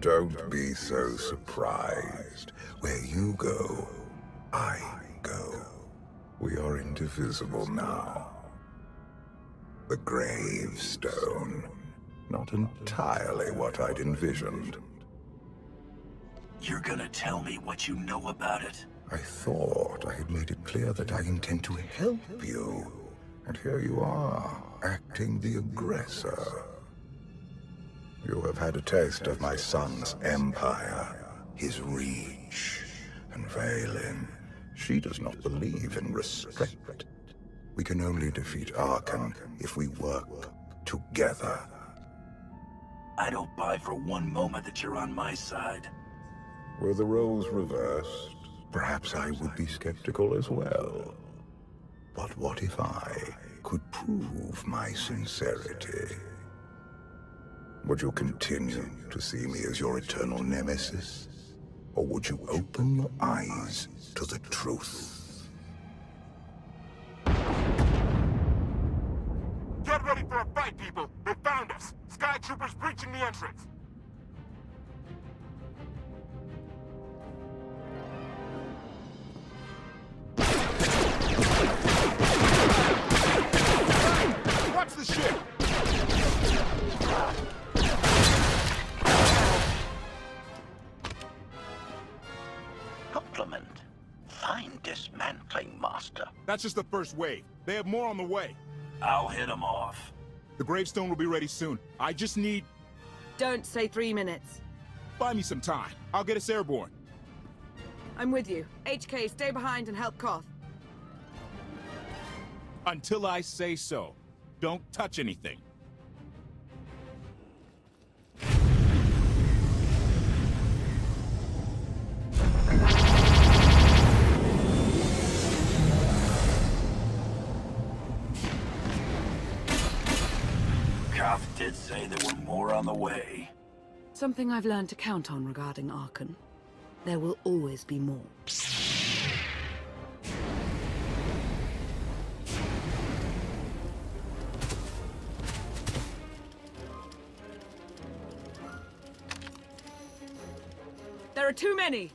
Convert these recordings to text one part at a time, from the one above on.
Don't be so surprised. Where you go, I go. We are indivisible now. The gravestone. Not entirely what I'd envisioned. You're gonna tell me what you know about it? I thought I had made it clear that I intend to help you. And here you are, acting the aggressor. You have had a taste of my son's empire, his reach. And Valen, she does not believe in restraint. We can only defeat Arkan if we work together. I don't buy for one moment that you're on my side. Were the roles reversed, perhaps I would be skeptical as well. But what if I could prove my sincerity? Would you continue to see me as your eternal nemesis? Or would you open your eyes to the truth? Get ready for a fight, people! They found us! Sky Troopers breaching the entrance! Watch the ship! Compliment. Fine dismantling, Master. That's just the first wave. They have more on the way. I'll hit them off. The gravestone will be ready soon. I just need... Don't say 3 minutes. Buy me some time. I'll get us airborne. I'm with you. HK, stay behind and help KOTFE. Until I say so. Don't touch anything. KOTFE did say there were more on the way. Something I've learned to count on regarding Arkan. There will always be more. There are too many!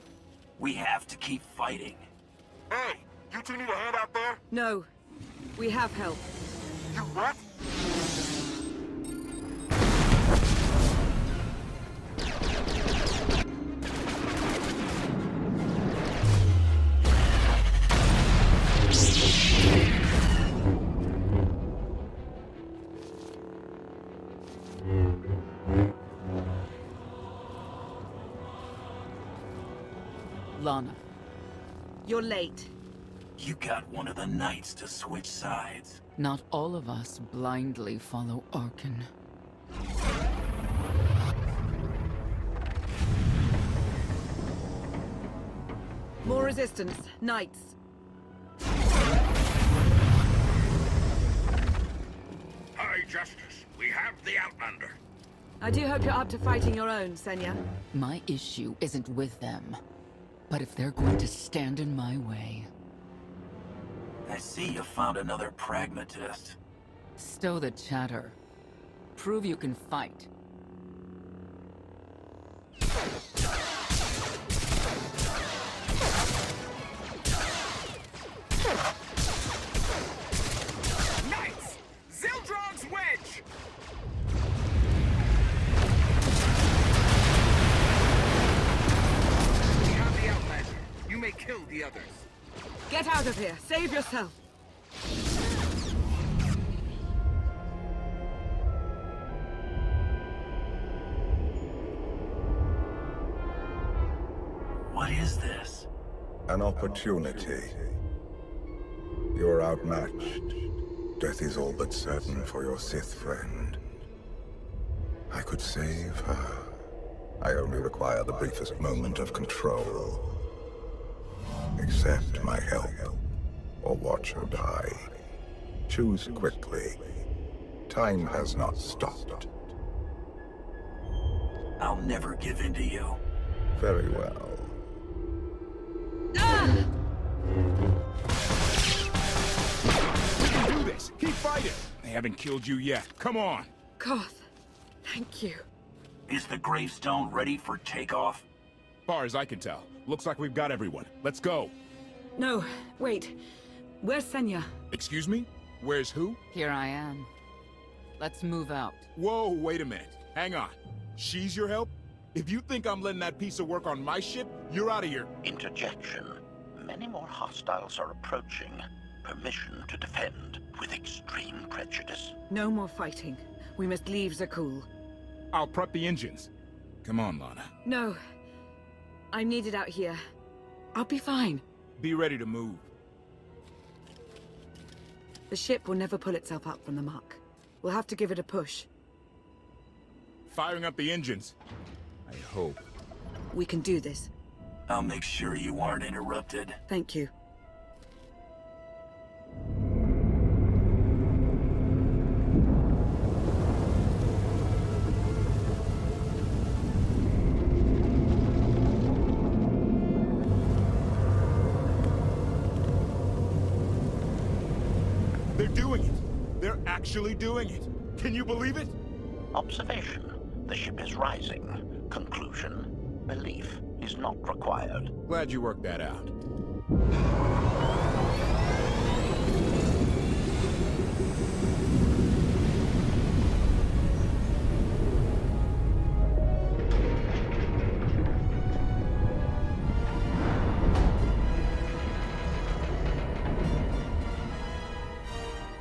We have to keep fighting. Hey! You two need a hand out there? No. We have help. You what? Lana. You're late. You got one of the knights to switch sides. Not all of us blindly follow Arkan. More resistance. Knights. High Justice, we have the Outlander. I do hope you're up to fighting your own, Senya. My issue isn't with them. But if they're going to stand in my way... I see you found another pragmatist. Stow the chatter. Prove you can fight. Knights! Zildron's wedge! We have the Outlander. You may kill the others. Get out of here. Save yourself. What is this? An opportunity. You're outmatched. Death is all but certain for your Sith friend. I could save her. I only require the briefest moment of control. Accept my help, or watch her die. Choose quickly. Time has not stopped. I'll never give in to you. Very well. We can do this! Keep fighting! They haven't killed you yet. Come on! KOTFE, thank you. Is the gravestone ready for takeoff? Far as I can tell, looks like we've got everyone. Let's go. No, wait. Where's Senya? Excuse me? Where's who? Here I am. Let's move out. Whoa, wait a minute. Hang on. She's your help? If you think I'm letting that piece of work on my ship, you're out of here. Interjection. Many more hostiles are approaching. Permission to defend with extreme prejudice. No more fighting. We must leave Zakul. I'll prep the engines. Come on, Lana. No. I'm needed out here. I'll be fine. Be ready to move. The ship will never pull itself up from the muck. We'll have to give it a push. Firing up the engines. I hope. We can do this. I'll make sure you aren't interrupted. Thank you. They're doing it. They're actually doing it. Can you believe it? Observation. The ship is rising. Conclusion. Belief is not required. Glad you worked that out.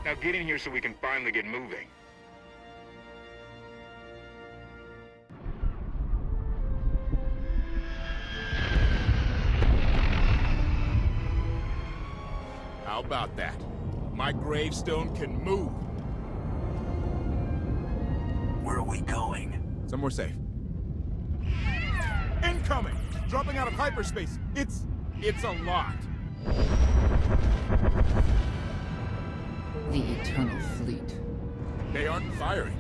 Now get in here so we can finally get moving. How about that? My gravestone can move. Where are we going? Somewhere safe. Incoming! Dropping out of hyperspace. It's a lot. The Eternal Fleet. They aren't firing.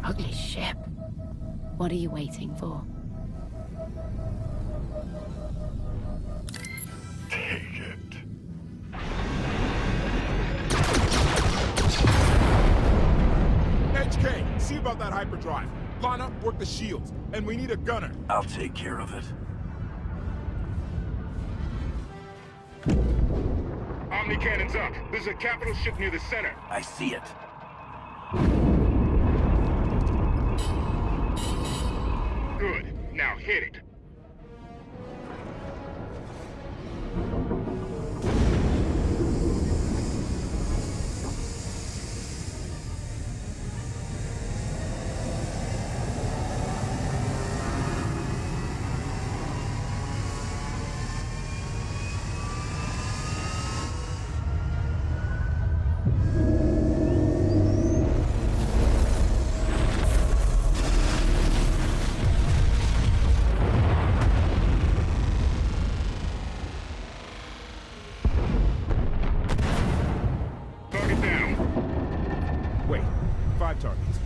Ugly ship. What are you waiting for? Take it. HK, see about that hyperdrive. Lana, work the shields. And we need a gunner. I'll take care of it. Omni cannons up. There's a capital ship near the center. I see it. Good. Now hit it. Target down. Wait, 5 targets.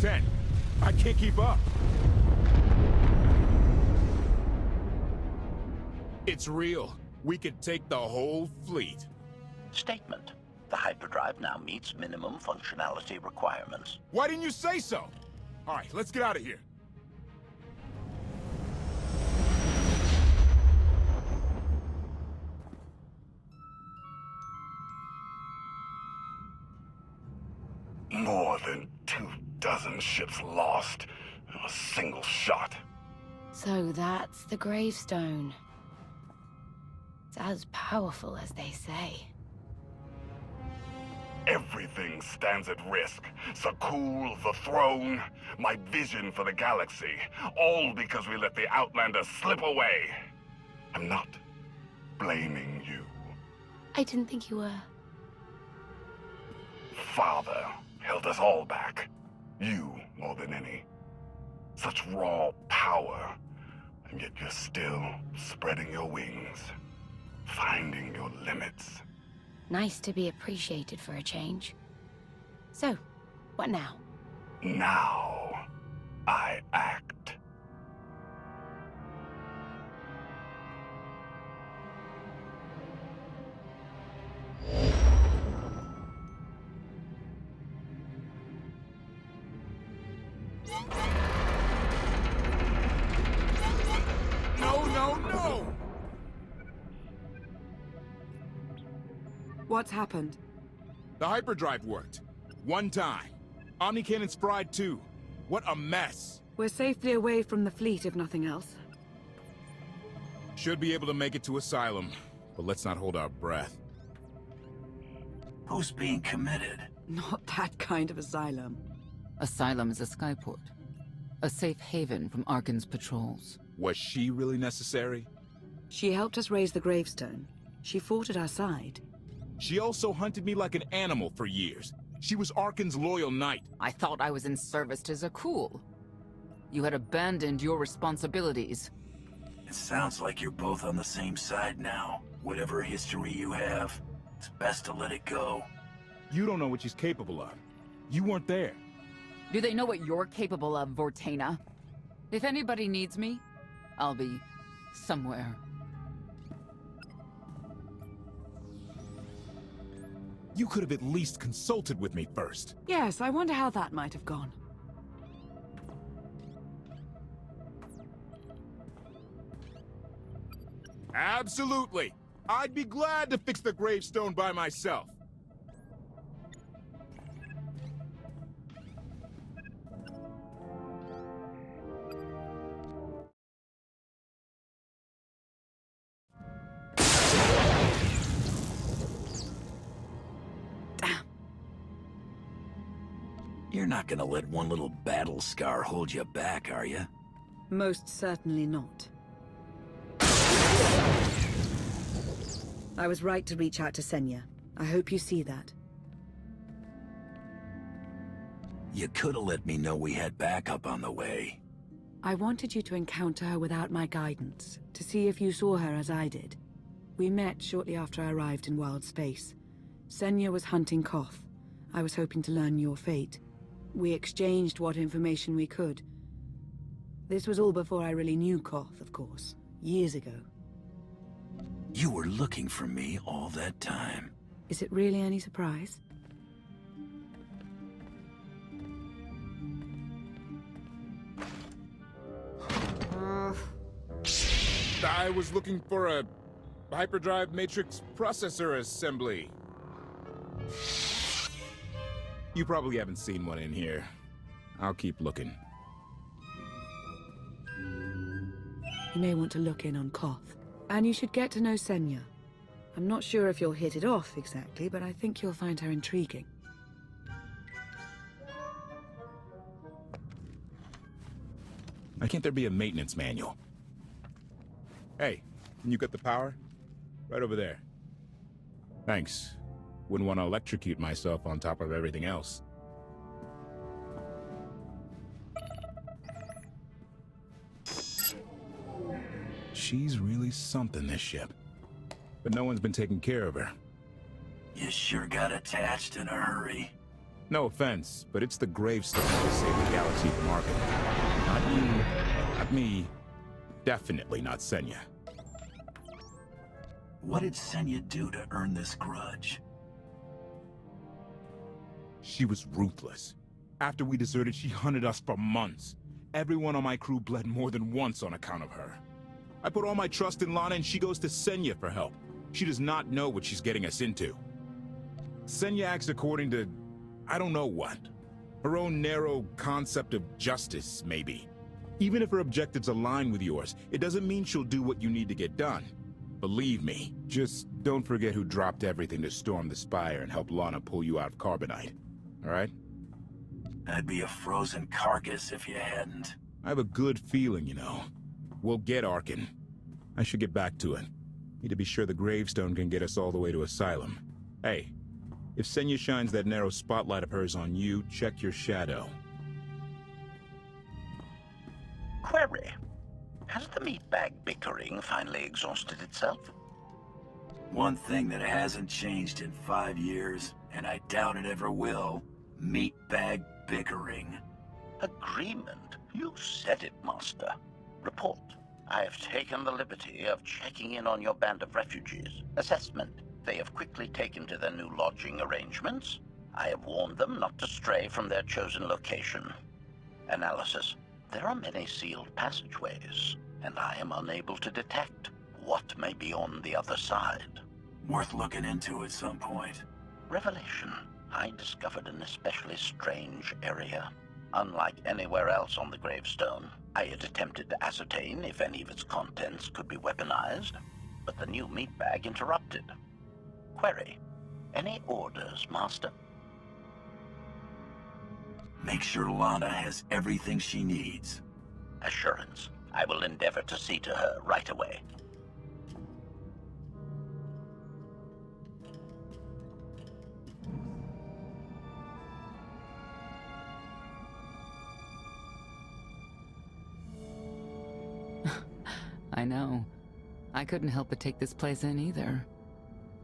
10. I can't keep up. It's real. We could take the whole fleet. Statement. The hyperdrive now meets minimum functionality requirements. Why didn't you say so? All right, let's get out of here. More than 24 ships lost in a single shot. So that's the gravestone. It's as powerful as they say. Everything stands at risk. Zakul, the throne, my vision for the galaxy. All because we let the Outlanders slip away. I'm not blaming you. I didn't think you were. Father held us all back. You more than any. Such raw power, and yet you're still spreading your wings, finding your limits. Nice to be appreciated for a change. So, what now? Now, I act. What's happened? The hyperdrive worked. One time. Omnicannon's fried too. What a mess. We're safely away from the fleet, if nothing else. Should be able to make it to Asylum, but let's not hold our breath. Who's being committed? Not that kind of asylum. Asylum is a skyport. A safe haven from Arkan's patrols. Was she really necessary? She helped us raise the gravestone. She fought at our side. She also hunted me like an animal for years. She was Arkan's loyal knight. I thought I was in service to Zakul. You had abandoned your responsibilities. It sounds like you're both on the same side now. Whatever history you have, it's best to let it go. You don't know what she's capable of. You weren't there. Do they know what you're capable of, Vortana? If anybody needs me, I'll be somewhere. You could have at least consulted with me first. Yes, I wonder how that might have gone. Absolutely. I'd be glad to fix the gravestone by myself. You're not gonna let one little battle scar hold you back, are you? Most certainly not. I was right to reach out to Senya. I hope you see that. You could have let me know we had backup on the way. I wanted you to encounter her without my guidance, to see if you saw her as I did. We met shortly after I arrived in wild space. Senya was hunting KOTFE. I was hoping to learn your fate. We exchanged what information we could. This was all before I really knew KOTFE, of course. Years ago. You were looking for me all that time. Is it really any surprise? I was looking for a hyperdrive matrix processor assembly. You probably haven't seen one in here. I'll keep looking. You may want to look in on KOTFE. And you should get to know Senya. I'm not sure if you'll hit it off exactly, but I think you'll find her intriguing. Why can't there be a maintenance manual? Hey, can you get the power? Right over there. Thanks. Wouldn't want to electrocute myself on top of everything else. She's really something, this ship. But no one's been taking care of her. You sure got attached in a hurry. No offense, but it's the gravestone to save the galaxy from Arkan. Not you, not me, definitely not Senya. What did Senya do to earn this grudge? She was ruthless. After we deserted, she hunted us for months. Everyone on my crew bled more than once on account of her. I put all my trust in Lana and she goes to Senya for help. She does not know what she's getting us into. Senya acts according to, I don't know what. Her own narrow concept of justice, maybe. Even if her objectives align with yours, it doesn't mean she'll do what you need to get done. Believe me, just don't forget who dropped everything to storm the Spire and help Lana pull you out of Carbonite. Alright? I'd be a frozen carcass if you hadn't. I have a good feeling, you know. We'll get Arkan. I should get back to it. Need to be sure the gravestone can get us all the way to Asylum. Hey, if Senya shines that narrow spotlight of hers on you, check your shadow. Query. Has the meatbag bickering finally exhausted itself? One thing that hasn't changed in 5 years, and I doubt it ever will, meatbag bickering. Agreement? You said it, Master. Report. I have taken the liberty of checking in on your band of refugees. Assessment. They have quickly taken to their new lodging arrangements. I have warned them not to stray from their chosen location. Analysis. There are many sealed passageways, and I am unable to detect what may be on the other side. Worth looking into at some point. Revelation. I discovered an especially strange area. Unlike anywhere else on the gravestone, I had attempted to ascertain if any of its contents could be weaponized, but the new meat bag interrupted. Query. Any orders, Master? Make sure Lana has everything she needs. Assurance. I will endeavor to see to her right away. I know. I couldn't help but take this place in either.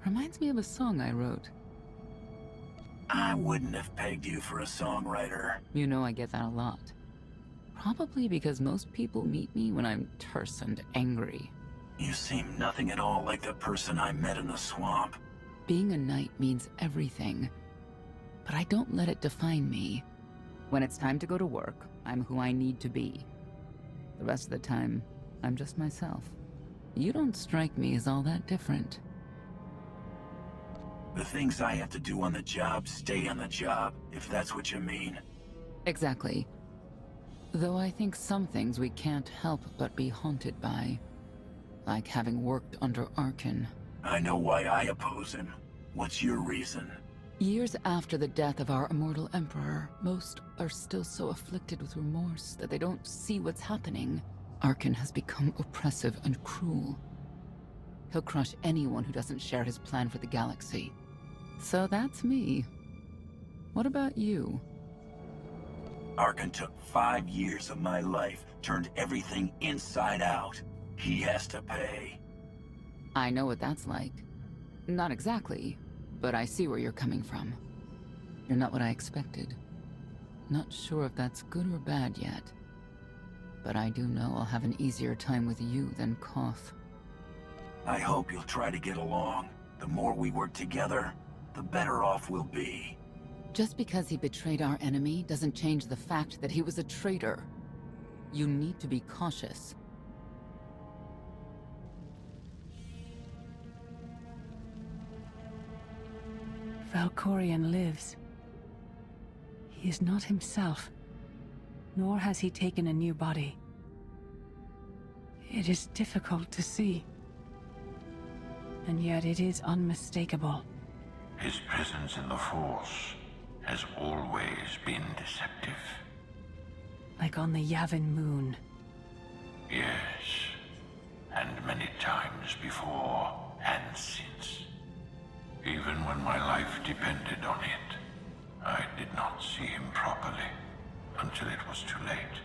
Reminds me of a song I wrote. I wouldn't have pegged you for a songwriter. You know I get that a lot. Probably because most people meet me when I'm terse and angry. You seem nothing at all like the person I met in the swamp. Being a knight means everything, but I don't let it define me. When it's time to go to work, I'm who I need to be. The rest of the time, I'm just myself. You don't strike me as all that different. The things I have to do on the job stay on the job, if that's what you mean. Exactly. Though I think some things we can't help but be haunted by. Like having worked under Arkin. I know why I oppose him. What's your reason? Years after the death of our immortal emperor, most are still so afflicted with remorse that they don't see what's happening. Arkin has become oppressive and cruel. He'll crush anyone who doesn't share his plan for the galaxy. So that's me. What about you? Arkin took 5 years of my life, turned everything inside out. He has to pay. I know what that's like. Not exactly, but I see where you're coming from. You're not what I expected. Not sure if that's good or bad yet. But I do know I'll have an easier time with you than KOTFE. I hope you'll try to get along. The more we work together, the better off we'll be. Just because he betrayed our enemy doesn't change the fact that he was a traitor. You need to be cautious. Valkorion lives. He is not himself, nor has he taken a new body. It is difficult to see, and yet it is unmistakable. His presence in the Force has always been deceptive. Like on the Yavin moon. Yes, and many times before and since. Even when my life depended on it, I did not see him properly until it was too late.